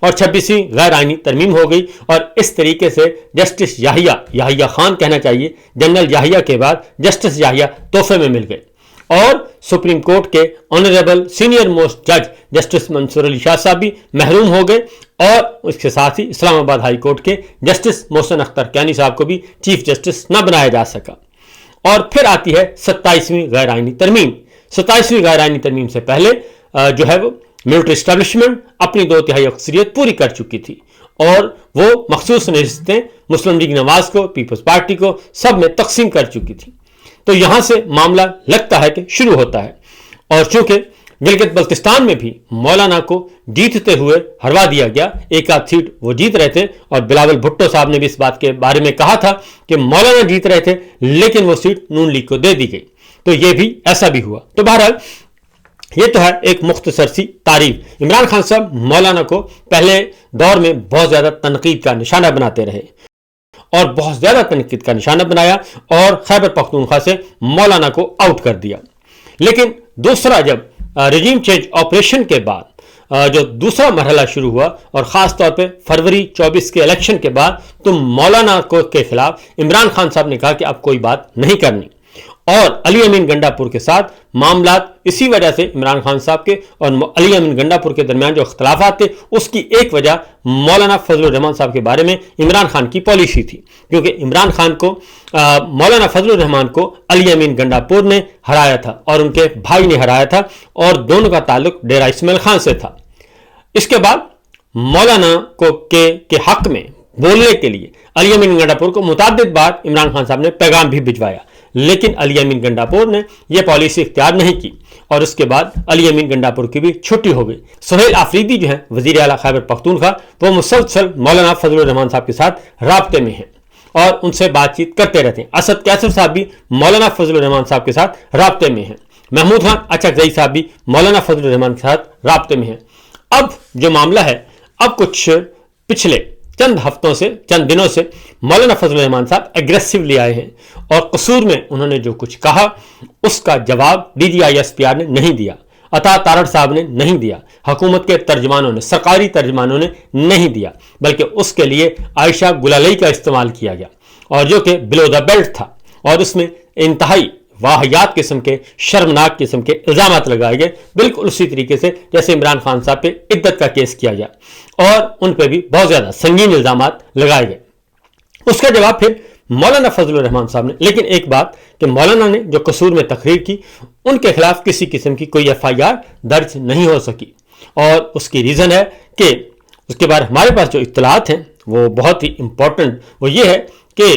اور 26ویں غیر آئینی ترمیم ہو گئی، اور اس طریقے سے جسٹس یحییٰ خان کہنا چاہیے، جنرل یحییٰ کے بعد جسٹس یحییٰ تحفے میں مل گئے، اور سپریم کورٹ کے آنریبل سینئر موسٹ جج جسٹس منصور علی شاہ صاحب بھی محروم ہو گئے، اور اس کے ساتھ ہی اسلام آباد ہائی کورٹ کے جسٹس محسن اختر کیانی صاحب کو بھی چیف جسٹس نہ بنایا جا سکا۔ اور پھر آتی ہے 27ویں غیر آئینی ترمیم۔ 27ویں غیر آئینی ترمیم سے پہلے جو ہے وہ ملٹری اسٹیبلشمنٹ اپنی 2/3 اکثریت پوری کر چکی تھی، اور وہ مخصوص نشستیں مسلم لیگ نواز کو، پیپلز پارٹی کو، سب میں تقسیم کر چکی تھی۔ تو یہاں سے معاملہ لگتا ہے کہ شروع ہوتا ہے، اور چونکہ گلگت بلتستان میں بھی مولانا کو جیتتے ہوئے ہروا دیا گیا، ایک آدھ سیٹ وہ جیت رہے تھے، اور بلاول بھٹو صاحب نے بھی اس بات کے بارے میں کہا تھا کہ مولانا جیت رہے تھے لیکن وہ سیٹ نون لیگ کو دے دی گئی، تو یہ بھی ایسا بھی ہوا۔ تو بہرحال یہ تو ہے ایک مختصر سی تعریف۔ عمران خان صاحب مولانا کو پہلے دور میں بہت زیادہ تنقید کا نشانہ بناتے رہے، اور بہت زیادہ تنقید کا نشانہ بنایا، اور خیبر پختونخوا سے مولانا کو آؤٹ کر دیا۔ لیکن دوسرا جب رجیم چینج آپریشن کے بعد جو دوسرا مرحلہ شروع ہوا، اور خاص طور پہ فروری 24 کے الیکشن کے بعد، تو مولانا کو کے خلاف عمران خان صاحب نے کہا کہ اب کوئی بات نہیں کرنی، اور علی امین گنڈا پور کے ساتھ معاملات اسی وجہ سے عمران خان صاحب کے اور علی امین گنڈا پور کے درمیان جو اختلافات تھے، اس کی ایک وجہ مولانا فضل الرحمان صاحب کے بارے میں عمران خان کی پالیسی تھی، کیونکہ عمران خان کو مولانا فضل الرحمان کو علی امین گنڈا پور نے ہرایا تھا، اور ان کے بھائی نے ہرایا تھا، اور دونوں کا تعلق ڈیرہ اسماعیل خان سے تھا۔ اس کے بعد مولانا کو کے حق میں بولنے کے لیے علی امین گنڈا پور کو متعدد بار عمران خان صاحب نے پیغام بھی بھجوایا، لیکن علی امین گنڈا پور نے یہ پالیسی اختیار نہیں کی، اور اس کے بعد علی امین گنڈا پور کی بھی چھٹی ہو گئی۔ سہیل آفریدی جو ہیں وزیر اعلیٰ خیبر پختونخوا، وہ مسلسل مولانا فضل الرحمان صاحب کے ساتھ رابطے میں ہیں، اور ان سے بات چیت کرتے رہتے ہیں۔ اسد کیسر صاحب بھی مولانا فضل الرحمان صاحب کے ساتھ رابطے میں ہیں۔ محمود خان اچکزئی صاحب بھی مولانا فضل الرحمان کے ساتھ رابطے میں ہیں۔ اب جو معاملہ ہے، اب کچھ پچھلے چند ہفتوں سے، چند دنوں سے مولانا فضل الرحمان صاحب ایگریسولی آئے ہیں، اور قصور میں انہوں نے جو کچھ کہا اس کا جواب DGI-SPR نے نہیں دیا، عطا تارڑ صاحب نے نہیں دیا، حکومت کے ترجمانوں نے، سرکاری ترجمانوں نے نہیں دیا، بلکہ اس کے لیے عائشہ گلالئی کا استعمال کیا گیا، اور جو کہ بلو دا بیلٹ تھا، اور اس میں انتہائی واہیات قسم کے، شرمناک قسم کے الزامات لگائے گئے، بالکل اسی طریقے سے جیسے عمران خان صاحب پہ عدت کا کیس کیا گیا، اور ان پہ بھی بہت زیادہ سنگین الزامات لگائے گئے۔ اس کا جواب پھر مولانا فضل الرحمان صاحب نے، لیکن ایک بات کہ مولانا نے جو قصور میں تقریر کی، ان کے خلاف کسی قسم کی کوئی FIR درج نہیں ہو سکی، اور اس کی ریزن ہے کہ اس کے بارے ہمارے پاس جو اطلاعات ہیں وہ بہت ہی امپورٹنٹ، وہ یہ ہے کہ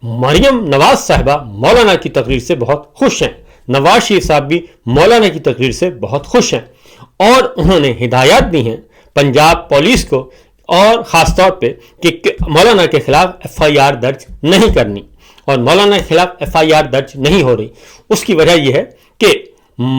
مریم نواز صاحبہ مولانا کی تقریر سے بہت خوش ہیں، نواز شریف صاحب بھی مولانا کی تقریر سے بہت خوش ہیں، اور انہوں نے ہدایات دی ہیں پنجاب پولیس کو، اور خاص طور پہ کہ مولانا کے خلاف FIR درج نہیں کرنی، اور مولانا کے خلاف FIR درج نہیں ہو رہی۔ اس کی وجہ یہ ہے کہ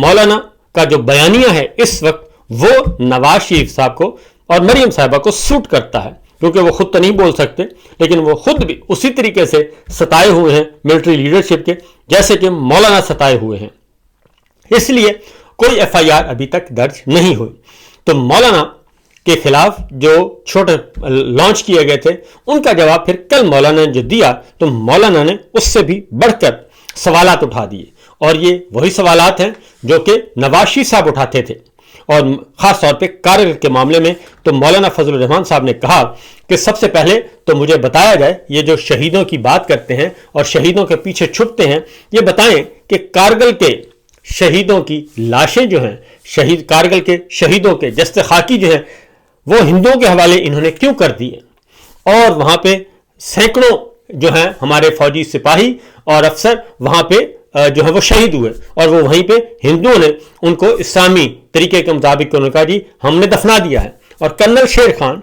مولانا کا جو بیانیہ ہے اس وقت وہ نواز شریف صاحب کو اور مریم صاحبہ کو سوٹ کرتا ہے، کیونکہ وہ خود تو نہیں بول سکتے، لیکن وہ خود بھی اسی طریقے سے ستائے ہوئے ہیں ملٹری لیڈرشپ کے، جیسے کہ مولانا ستائے ہوئے ہیں، اس لیے کوئی FIR ابھی تک درج نہیں ہوئی۔ تو مولانا کے خلاف جو چھوٹے لانچ کیے گئے تھے ان کا جواب پھر کل مولانا نے جو دیا، تو مولانا نے اس سے بھی بڑھ کر سوالات اٹھا دیے، اور یہ وہی سوالات ہیں جو کہ نواز شریف صاحب اٹھاتے تھے، اور خاص طور پہ کارگل کے معاملے میں تو مولانا فضل الرحمان صاحب نے کہا کہ سب سے پہلے تو مجھے بتایا جائے، یہ جو شہیدوں کی بات کرتے ہیں اور شہیدوں کے پیچھے چھپتے ہیں، یہ بتائیں کہ کارگل کے شہیدوں کی لاشیں جو ہیں، شہید کارگل کے شہیدوں کے جسد خاکی جو ہیں، وہ ہندوؤں کے حوالے انہوں نے کیوں کر دیے، اور وہاں پہ سینکڑوں جو ہیں ہمارے فوجی سپاہی اور افسر وہاں پہ جو ہے وہ شہید ہوئے، اور وہ وہیں پہ ہندوؤں نے ان کو اسلامی طریقے کے مطابق انہوں نے کہا جی ہم نے دفنا دیا ہے۔ اور کرنل شیر خان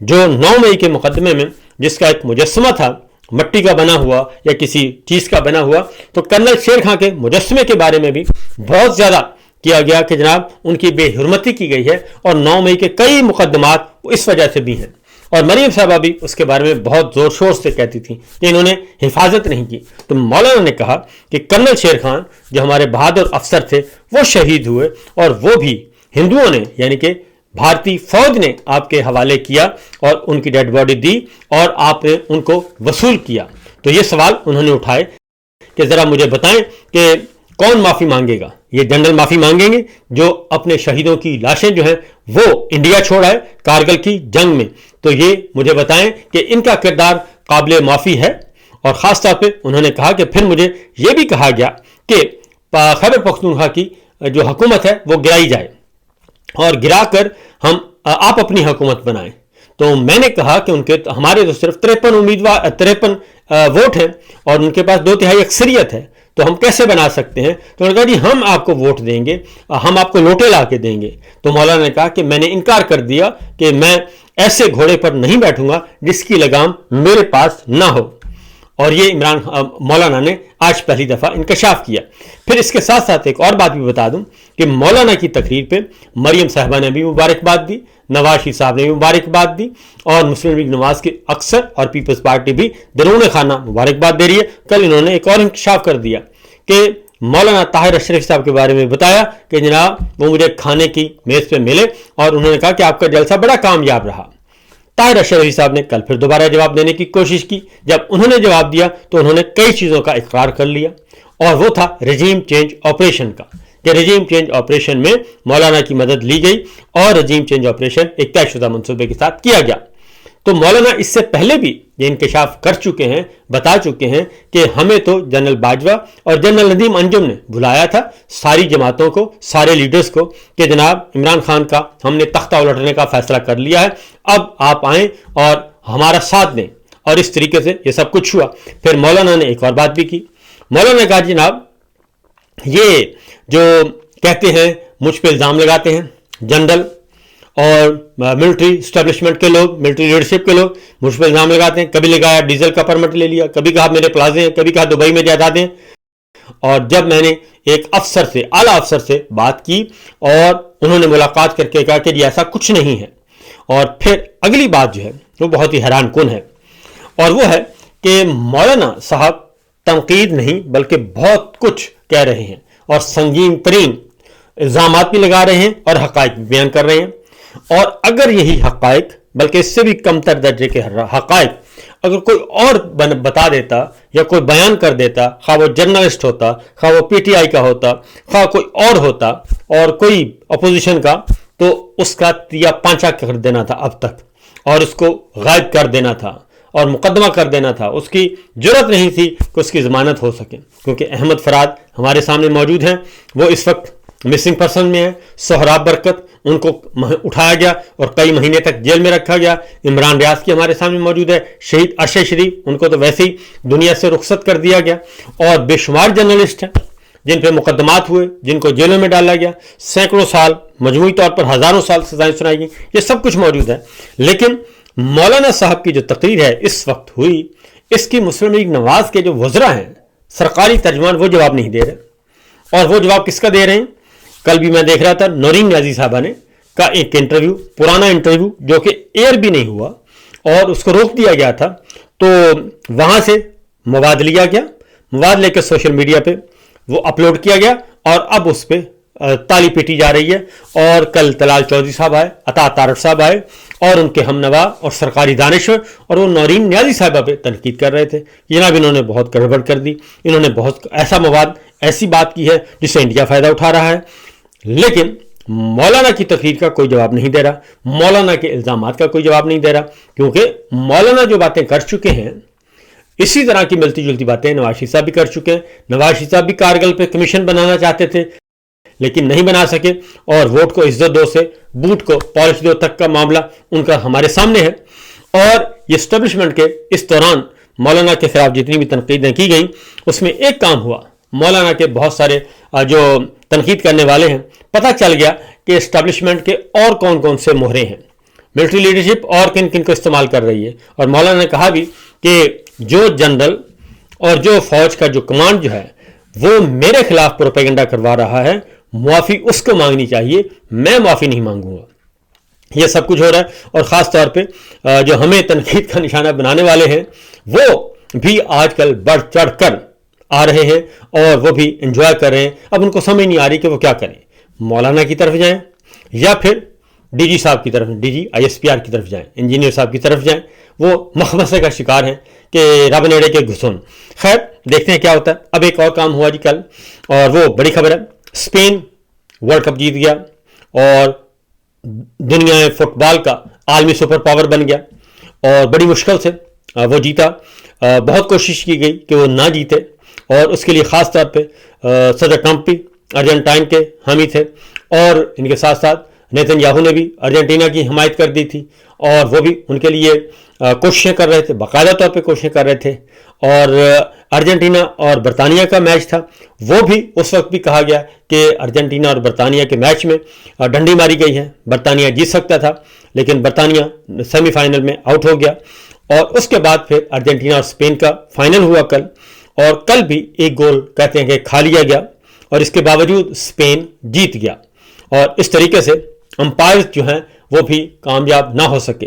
جو 9 مئی کے مقدمے میں جس کا ایک مجسمہ تھا مٹی کا بنا ہوا یا کسی چیز کا بنا ہوا، تو کرنل شیر خان کے مجسمے کے بارے میں بھی بہت زیادہ کیا گیا کہ جناب ان کی بے حرمتی کی گئی ہے، اور 9 مئی کے کئی مقدمات اس وجہ سے بھی ہیں، اور مریم صاحبہ بھی اس کے بارے میں بہت زور شور سے کہتی تھیں کہ انہوں نے حفاظت نہیں کی۔ تو مولانا نے کہا کہ کرنل شیر خان جو ہمارے بہادر افسر تھے وہ شہید ہوئے، اور وہ بھی ہندوؤں نے، یعنی کہ بھارتی فوج نے آپ کے حوالے کیا اور ان کی ڈیڈ باڈی دی اور آپ نے ان کو وصول کیا. تو یہ سوال انہوں نے اٹھائے کہ ذرا مجھے بتائیں کہ کون معافی مانگے گا؟ یہ جنرل معافی مانگیں گے جو اپنے شہیدوں کی لاشیں جو ہیں وہ انڈیا چھوڑ آئے کارگل کی جنگ میں. تو یہ مجھے بتائیں کہ ان کا کردار قابل معافی ہے. اور خاص طور پہ انہوں نے کہا کہ پھر مجھے یہ بھی کہا گیا کہ خیبر پختونخوا کی جو حکومت ہے وہ گرائی جائے اور گرا کر ہم آپ اپنی حکومت بنائیں. تو میں نے کہا کہ ہمارے تو صرف 53 ووٹ ہیں اور ان کے پاس 2/3 اکثریت ہے, تو ہم کیسے بنا سکتے ہیں؟ تو انہوں نے کہا جی ہم آپ کو ووٹ دیں گے, ہم آپ کو لوٹے لا کے دیں گے. تو مولانا نے کہا کہ میں نے انکار کر دیا کہ میں ایسے گھوڑے پر نہیں بیٹھوں گا جس کی لگام میرے پاس نہ ہو. اور یہ مولانا نے آج پہلی دفعہ انکشاف کیا. پھر اس کے ساتھ ساتھ ایک اور بات بھی بتا دوں کہ مولانا کی تقریر پہ مریم صاحبہ نے بھی مبارکباد دی, نواز شریف صاحب نے بھی مبارکباد دی, اور مسلم لیگ نواز کے اکثر اور پیپلز پارٹی بھی درون خانہ مبارکباد دے رہی ہے. کل انہوں نے ایک اور انکشاف کر دیا کہ مولانا طاہر اشرف صاحب کے بارے میں بتایا کہ جناب وہ مجھے کھانے کی میز پہ ملے اور انہوں نے کہا کہ آپ کا جلسہ بڑا کامیاب رہا. طاہر اشرف صاحب نے کل پھر دوبارہ جواب دینے کی کوشش کی. جب انہوں نے جواب دیا تو انہوں نے کئی چیزوں کا اقرار کر لیا, اور وہ تھا رجیم چینج آپریشن کا, کہ رجیم چینج آپریشن میں مولانا کی مدد لی گئی اور رجیم چینج آپریشن ایک طے شدہ منصوبے کے ساتھ کیا گیا. تو مولانا اس سے پہلے بھی یہ انکشاف کر چکے ہیں, بتا چکے ہیں کہ ہمیں تو جنرل باجوہ اور جنرل ندیم انجم نے بلایا تھا ساری جماعتوں کو, سارے لیڈرز کو, کہ جناب عمران خان کا ہم نے تختہ الٹنے کا فیصلہ کر لیا ہے, اب آپ آئیں اور ہمارا ساتھ دیں. اور اس طریقے سے یہ سب کچھ ہوا. پھر مولانا نے ایک اور بات بھی کی. مولانا نے کہا جناب یہ جو کہتے ہیں مجھ پہ الزام لگاتے ہیں جنرل اور ملٹری اسٹیبلشمنٹ کے لوگ, ملٹری لیڈرشپ کے لوگ مجھ پہ الزام لگاتے ہیں, کبھی لگایا ڈیزل کا پرمٹ لے لیا, کبھی کہا میرے پلازے ہیں, کبھی کہا دبئی میں جائیدادیں. اور جب میں نے ایک افسر سے, اعلیٰ افسر سے بات کی اور انہوں نے ملاقات کر کے کہا کہ جی ایسا کچھ نہیں ہے, اور پھر اگلی بات جو ہے وہ بہت ہی حیران کن ہے, اور وہ ہے کہ مولانا صاحب تنقید نہیں بلکہ بہت کچھ کہہ رہے ہیں اور سنگین ترین الزامات بھی لگا رہے ہیں اور حقائق بھی بیان کر رہے ہیں. اور اگر یہی حقائق بلکہ اس سے بھی کم تر درجے کے حقائق اگر کوئی اور بتا دیتا یا کوئی بیان کر دیتا, خواہ وہ جرنلسٹ ہوتا, خواہ وہ پی ٹی آئی کا ہوتا, خواہ کوئی اور ہوتا اور کوئی اپوزیشن کا, تو اس کا تیا پانچا کر دینا تھا اب تک, اور اس کو غائب کر دینا تھا اور مقدمہ کر دینا تھا. اس کی ضرورت نہیں تھی کہ اس کی ضمانت ہو سکے, کیونکہ احمد فراد ہمارے سامنے موجود ہیں, وہ اس وقت مسنگ پرسن میں ہے. سہراب برکت ان کو اٹھایا گیا اور کئی مہینے تک جیل میں رکھا گیا. عمران ریاض کی ہمارے سامنے موجود ہے. شہید ارشد شریف ان کو تو ویسے ہی دنیا سے رخصت کر دیا گیا, اور بے شمار جرنلسٹ ہیں جن پہ مقدمات ہوئے, جن کو جیلوں میں ڈالا گیا, سینکڑوں سال, مجموعی طور پر ہزاروں سال سزائیں سنائی گئی. یہ سب کچھ موجود ہے. لیکن مولانا صاحب کی جو تقریر ہے اس وقت ہوئی, اس کی مسلم لیگ نواز کے جو وزراء ہیں, سرکاری ترجمان, وہ جواب نہیں دے رہے. اور وہ جواب کس کا دے رہے ہیں؟ کل بھی میں دیکھ رہا تھا نورین نیازی صاحبہ نے کا ایک انٹرویو, پرانا انٹرویو جو کہ ایئر بھی نہیں ہوا اور اس کو روک دیا گیا تھا, تو وہاں سے مواد لیا گیا, مواد لے کے سوشل میڈیا پہ وہ اپلوڈ کیا گیا, اور اب اس پہ تالی پیٹی جا رہی ہے. اور کل طلال چودھری صاحب آئے, عطا طارق صاحب آئے, اور ان کے ہم نوا اور سرکاری دانشور, اور وہ نورین نیازی صاحبہ پہ تنقید کر رہے تھے. جناب انہوں نے بہت گڑبڑ کر دی, انہوں نے بہت ایسا مواد, ایسی بات کی ہے جس سے انڈیا فائدہ اٹھا رہا ہے. لیکن مولانا کی تقریر کا کوئی جواب نہیں دے رہا, مولانا کے الزامات کا کوئی جواب نہیں دے رہا, کیونکہ مولانا جو باتیں کر چکے ہیں اسی طرح کی ملتی جلتی باتیں نواز شریف صاحب بھی کر چکے ہیں. نواز شریف صاحب بھی کارگل پہ کمیشن بنانا چاہتے تھے لیکن نہیں بنا سکے, اور ووٹ کو عزت دو سے بوٹ کو پالش دو تک کا معاملہ ان کا ہمارے سامنے ہے. اور یہ اسٹیبلشمنٹ کے اس دوران مولانا کے خلاف جتنی بھی تنقیدیں کی گئیں اس میں ایک کام ہوا, مولانا کے بہت سارے جو تنقید کرنے والے ہیں, پتہ چل گیا کہ اسٹیبلشمنٹ کے اور کون کون سے مہرے ہیں, ملٹری لیڈرشپ اور کن کن کو استعمال کر رہی ہے. اور مولانا نے کہا بھی کہ جو جنرل اور جو فوج کا جو کمانڈ جو ہے وہ میرے خلاف پروپیگنڈا کروا رہا ہے, معافی اس کو مانگنی چاہیے, میں معافی نہیں مانگوں گا. یہ سب کچھ ہو رہا ہے. اور خاص طور پہ جو ہمیں تنقید کا نشانہ بنانے والے ہیں وہ بھی آج کل بڑھ چڑھ کر آ رہے ہیں اور وہ بھی انجوائے کر رہے ہیں. اب ان کو سمجھ نہیں آ رہی کہ وہ کیا کریں, مولانا کی طرف جائیں یا پھر ڈی جی صاحب کی طرف، ڈی جی ISPR کی طرف جائیں، انجینئر صاحب کی طرف جائیں، وہ مخمسے کا شکار ہیں کہ رب نیڑے کے گھسن۔ خیر دیکھتے ہیں کیا ہوتا ہے۔ اب ایک اور کام ہوا جی کل، اور وہ بڑی خبر ہے، اسپین ورلڈ کپ جیت گیا اور دنیا فٹ بال کا عالمی سپر پاور بن گیا، اور بڑی مشکل سے وہ جیتا۔ بہت کوشش کی گئی کہ وہ نہ جیتے، اور اس کے لیے خاص طور پہ صدر ٹرمپ بھی ارجنٹائن کے حامی تھے، اور ان کے ساتھ ساتھ نیتن یاہو نے بھی ارجنٹینا کی حمایت کر دی تھی، اور وہ بھی ان کے لیے کوششیں کر رہے تھے، باقاعدہ طور پہ کوششیں کر رہے تھے۔ اور ارجنٹینا اور برطانیہ کا میچ تھا، وہ بھی اس وقت بھی کہا گیا کہ ارجنٹینا اور برطانیہ کے میچ میں ڈنڈی ماری گئی ہے، برطانیہ جیت سکتا تھا، لیکن برطانیہ سیمی فائنل میں آؤٹ ہو گیا۔ اور اس کے بعد پھر ارجنٹینا اور اسپین کا فائنل ہوا کل، اور کل بھی ایک گول کہتے ہیں کہ کھا لیا گیا، اور اس کے باوجود اسپین جیت گیا۔ اور اس طریقے سے امپائرز جو ہیں وہ بھی کامیاب نہ ہو سکے،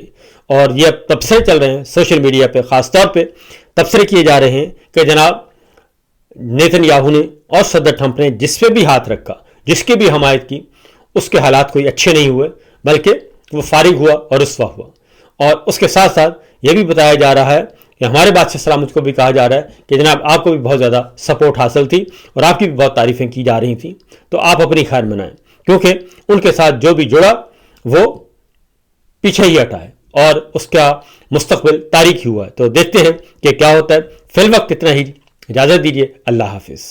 اور یہ اب تبصرے چل رہے ہیں سوشل میڈیا پہ، خاص طور پہ تبصرے کیے جا رہے ہیں کہ جناب نیتن یاہو نے اور صدر ٹرمپ نے جس پہ بھی ہاتھ رکھا، جس کی بھی حمایت کی، اس کے حالات کوئی اچھے نہیں ہوئے، بلکہ وہ فارغ ہوا اور رسوا ہوا۔ اور اس کے ساتھ ساتھ یہ بھی بتایا جا رہا ہے کہ ہمارے بادشاہ سلامت کو بھی کہا جا رہا ہے کہ جناب آپ کو بھی بہت زیادہ سپورٹ حاصل تھی، اور آپ کی بھی بہت تعریفیں کی جا رہی تھیں، تو آپ اپنی خیر منائیں، کیونکہ ان کے ساتھ جو بھی جڑا وہ پیچھے ہی ہٹا ہے، اور اس کا مستقبل تاریخی ہوا ہے۔ تو دیکھتے ہیں کہ کیا ہوتا ہے۔ فی الوقت اتنا ہی، اجازت دیجیے، اللہ حافظ۔